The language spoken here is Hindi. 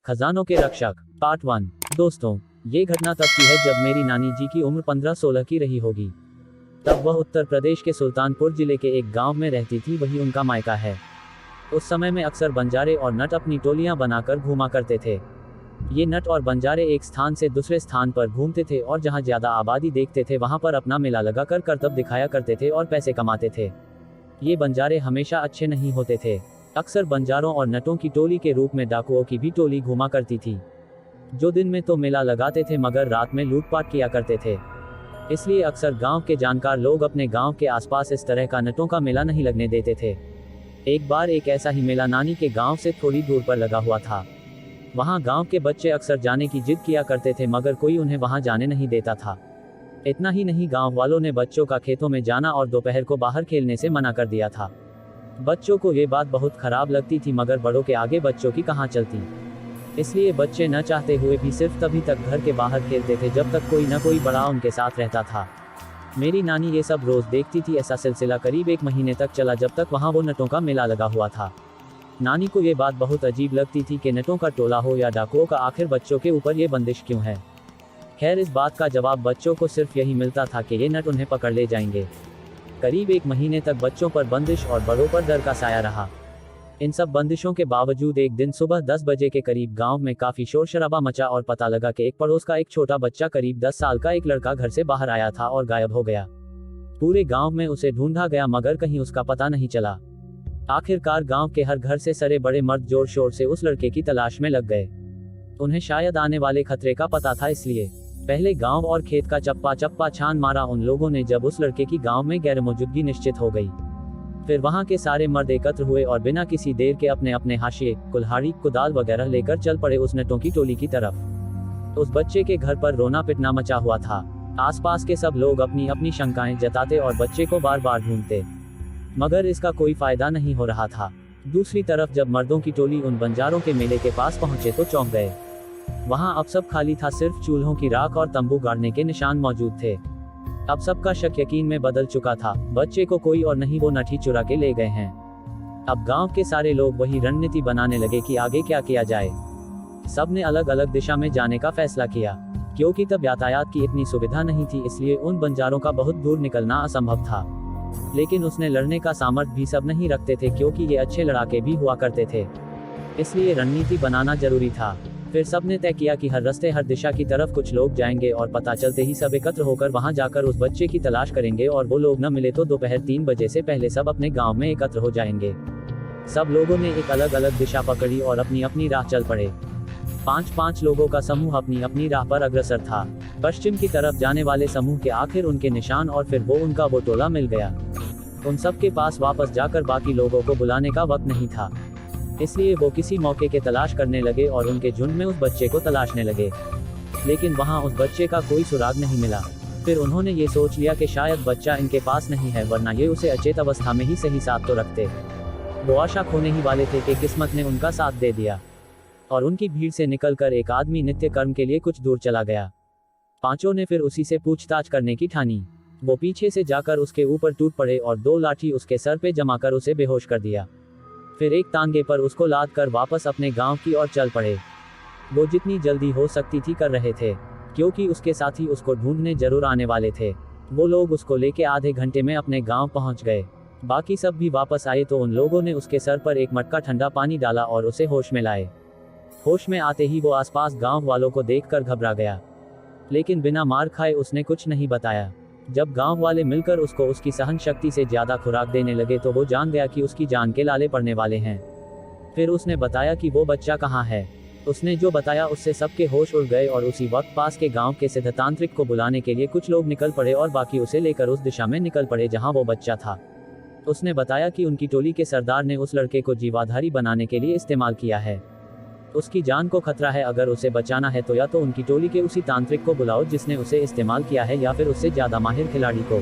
खजानों के रक्षक पार्ट 1। दोस्तों, ये घटना तब की है जब मेरी नानी जी की उम्र 15-16 की रही होगी। तब वह उत्तर प्रदेश के सुल्तानपुर जिले के एक गांव में रहती थी, वही उनका मायका है। उस समय में अक्सर बंजारे और नट अपनी टोलियां बनाकर घूमा करते थे। ये नट और बंजारे एक स्थान से दूसरे स्थान पर घूमते थे और जहां ज्यादा आबादी देखते थे वहां पर अपना मेला लगाकर करतब दिखाया करते थे और पैसे कमाते थे। ये बंजारे हमेशा अच्छे नहीं होते थे। अक्सर बंजारों और नटों की टोली के रूप में डाकुओं की भी टोली घूमा करती थी, जो दिन में तो मेला लगाते थे मगर रात में लूटपाट किया करते थे। इसलिए अक्सर गांव के जानकार लोग अपने गांव के आसपास इस तरह का नटों का मेला नहीं लगने देते थे। एक बार एक ऐसा ही मेला नानी के गांव से थोड़ी दूर पर लगा हुआ था। वहां गांव के बच्चे अक्सर जाने की जिद किया करते थे मगर कोई उन्हें वहां जाने नहीं देता था। इतना ही नहीं, गांव वालों ने बच्चों का खेतों में जाना और दोपहर को बाहर खेलने से मना कर दिया था। बच्चों को ये बात बहुत खराब लगती थी मगर बड़ों के आगे बच्चों की कहाँ चलती। इसलिए बच्चे न चाहते हुए भी सिर्फ तभी तक घर के बाहर खेलते थे जब तक कोई न कोई बड़ा उनके साथ रहता था। मेरी नानी ये सब रोज देखती थी। ऐसा सिलसिला करीब 1 महीने तक चला जब तक वहाँ वो नटों का मेला लगा हुआ था। नानी को ये बात बहुत अजीब लगती थी कि नटों का टोला हो या डाकुओं का, आखिर बच्चों के ऊपर ये बंदिश क्यों है। खैर, इस बात का जवाब बच्चों को सिर्फ यही मिलता था कि ये नट उन्हें पकड़ ले जाएंगे। करीब 1 महीने तक बच्चों पर बंदिश और बड़ों पर डर का साया रहा। इन सब बंदिशों के बावजूद एक दिन सुबह 10 बजे के करीब गांव में काफी शोर शराबा मचा और पता लगा कि एक पड़ोस का एक छोटा बच्चा, करीब 10 साल का एक लड़का, घर से बाहर आया था और गायब हो गया। पूरे गांव में उसे ढूंढा गया मगर कहीं उसका पता नहीं चला। आखिरकार गांव के हर घर से सरे बड़े मर्द जोर शोर से उस लड़के की तलाश में लग गए। उन्हें शायद आने वाले खतरे का पता था, इसलिए पहले गांव और खेत का चप्पा चप्पा छान मारा उन लोगों ने। जब उस लड़के की गांव में गैर मौजूदगी निश्चित हो गई, फिर वहां के सारे मर्द एकत्र हुए और बिना किसी देर के अपने अपने हाशिए, कुल्हाड़ी, कुदाल वगैरह लेकर चल पड़े उस नटों की टोली की तरफ। उस बच्चे के घर पर रोना पिटना मचा हुआ था। आसपास के सब लोग अपनी अपनी शंकाएं जताते और बच्चे को बार बार ढूंढते, मगर इसका कोई फायदा नहीं हो रहा था। दूसरी तरफ जब मर्दों की टोली उन बंजारों के मेले के पास पहुंचे तो चौंक गए। वहां अब सब खाली था, सिर्फ चूल्हों की राख और तंबू गाड़ने के निशान मौजूद थे। अब सबका शक यकीन में बदल चुका था। बच्चे को कोई और नहीं, वो नट ही चुरा के ले गए हैं। अब गांव के सारे लोग वही रणनीति बनाने लगे कि आगे क्या किया जाए। सबने अलग अलग दिशा में जाने का फैसला किया। क्योंकि तब यातायात की इतनी सुविधा नहीं थी, इसलिए उन बंजारों का बहुत दूर निकलना असंभव था। लेकिन उसने लड़ने का सामर्थ्य भी सब नहीं रखते थे, क्योंकि ये अच्छे लड़ाके भी हुआ करते थे। इसलिए रणनीति बनाना जरूरी था। फिर सबने तय किया कि हर रास्ते, हर दिशा की तरफ कुछ लोग जाएंगे और पता चलते ही सब एकत्र होकर वहां जाकर उस बच्चे की तलाश करेंगे और वो लोग न मिले तो दोपहर 3 बजे से पहले सब अपने गांव में एकत्र हो जाएंगे। सब लोगों ने एक अलग अलग दिशा पकड़ी और अपनी अपनी राह चल पड़े। 5-5 लोगों का समूह अपनी अपनी राह पर अग्रसर था। पश्चिम की तरफ जाने वाले समूह के आखिर उनके निशान और फिर वो टोला मिल गया। उन सब के पास वापस जाकर बाकी लोगों को बुलाने का वक्त नहीं था, इसलिए वो किसी मौके के तलाश करने लगे और उनके झुंड में उस बच्चे को तलाशने लगे। लेकिन वहां उस बच्चे का कोई सुराग नहीं मिला। फिर उन्होंने ये सोच लिया कि शायद बच्चा इनके पास नहीं है, वरना ये उसे अचेत अवस्था में ही सही साथ तो रखते। वो आशा खोने ही वाले थे कि किस्मत ने उनका साथ दे दिया और उनकी भीड़ से निकलकर एक आदमी नित्य कर्म के लिए कुछ दूर चला गया। पांचों ने फिर उसी से पूछताछ करने की ठानी। वो पीछे से जाकर उसके ऊपर टूट पड़े और 2 लाठी उसके सर पे जमाकर उसे बेहोश कर दिया। फिर एक तांगे पर उसको लाद कर वापस अपने गांव की ओर चल पड़े। वो जितनी जल्दी हो सकती थी कर रहे थे, क्योंकि उसके साथी उसको ढूंढने जरूर आने वाले थे। वो लोग उसको लेके आधे घंटे में अपने गांव पहुंच गए। बाकी सब भी वापस आए तो उन लोगों ने उसके सर पर एक मटका ठंडा पानी डाला और उसे होश में लाए। होश में आते ही वो आसपास गांव वालों को देखकर घबरा गया, लेकिन बिना मार खाए उसने कुछ नहीं बताया। जब गांव वाले मिलकर उसको उसकी सहन शक्ति से ज्यादा खुराक देने लगे तो वो जान गया कि उसकी जान के लाले पड़ने वाले हैं। फिर उसने बताया कि वो बच्चा कहाँ है। उसने जो बताया उससे सबके होश उड़ गए और उसी वक्त पास के गांव के सिद्धतांत्रिक को बुलाने के लिए कुछ लोग निकल पड़े और बाकी उसे लेकर उस दिशा में निकल पड़े जहां वो बच्चा था। उसने बताया कि उनकी टोली के सरदार ने उस लड़के को जीवाधारी बनाने के लिए इस्तेमाल किया है। उसकी जान को खतरा है, अगर उसे बचाना है तो या तो उनकी टोली के उसी तांत्रिक को बुलाओ जिसने उसे इस्तेमाल किया है, या फिर उससे ज्यादा माहिर खिलाड़ी को।